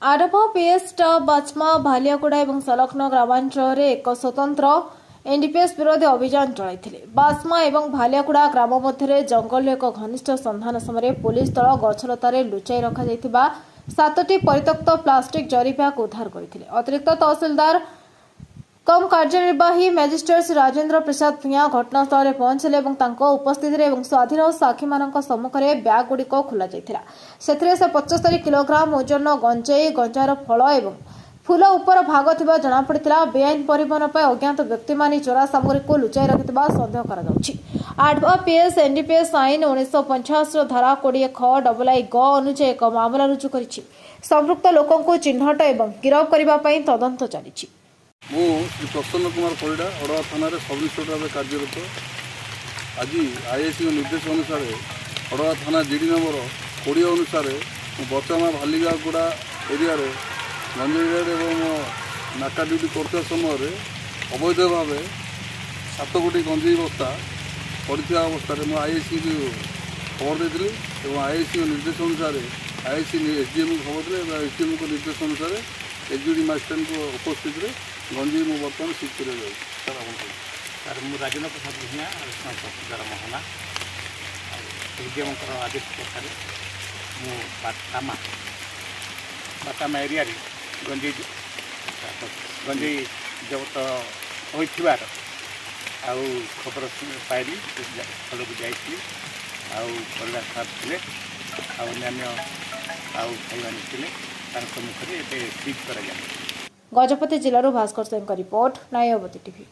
आरभ PS बाचमा भालियागुड़ा और संलग्न ग्रामांचल एक स्वतंत्र एनडीपीएस विरोधी अभियान चलाई। बाचमा और भालियागुड़ा ग्राम मध्य जंगल एक घनिष्ठ संधान समय पुलिस दल गछलतार लुचाई रखा 7टी परित्यक्त प्लास्टिक जरी बैग उद्धार करते। अतिरिक्त तहसिलदार कम कार्यनिर्वाही मजिस्ट्रेट श्री राजेन्द्र प्रसाद भूया घटनास्थल पहुंचले और उपस्थित स्वाधीन साक्षी मान सम्मुख में बैग गुड़िक खोल से 75 किलोग्राम ओजन गंजेई गंजार फल और फूल उपर भाग थिबा जणा पड़ितला। बेआईन परिवहन पर अज्ञात व्यक्ति मानी चोरा सामग्री को लुचाई रखिथिबा संदेह करा जाउछि। आरभ पीएस एनडीपीएस आईन 1950 धारा 20 ख डबल ग अनुसार एक मामला रुजु करिछि। संपृक्त लोकों को चिन्हट और गिरफ करबा पई तदंत चलिछि। मु श्री प्रसन्न कुमार परिडा हड़वा थाना सब इन्स्पेक्टर भाव कार्यरत। आज आईएससी निर्देश अनुसार हड़वा थाना जीडी नंबर 20 अनुसार बचामा भालियागुड़ा एरिया गंजेई एवं नाका ड्यूटी करता समय अवैध भाव 7 कोटी गंजेई बस्ता पड़ा अवस्था मुझे आईएससी को खबर देती और आईएससी निर्देश अनुसार आईएससी एसडीएम को खबर देते एसडीएम को निर्देश अनुसार एचओडी मजिस्ट्रेट को उपस्थित गंजेई मु बर्तमान सीज कर राजेन्द्र प्रसाद भूया चौकीदार मोहना एसडीएम आदेश प्रकार बाटामा एरिया गंजेई जबत होइथिबार आउ खबर पाइली फल को जाइली परिवार साथ थे अन्य भाई थे सम्मुख में सीज कर। गजपति जिलूर भास्कर सिंह रिपोर्ट नयवती टीवी।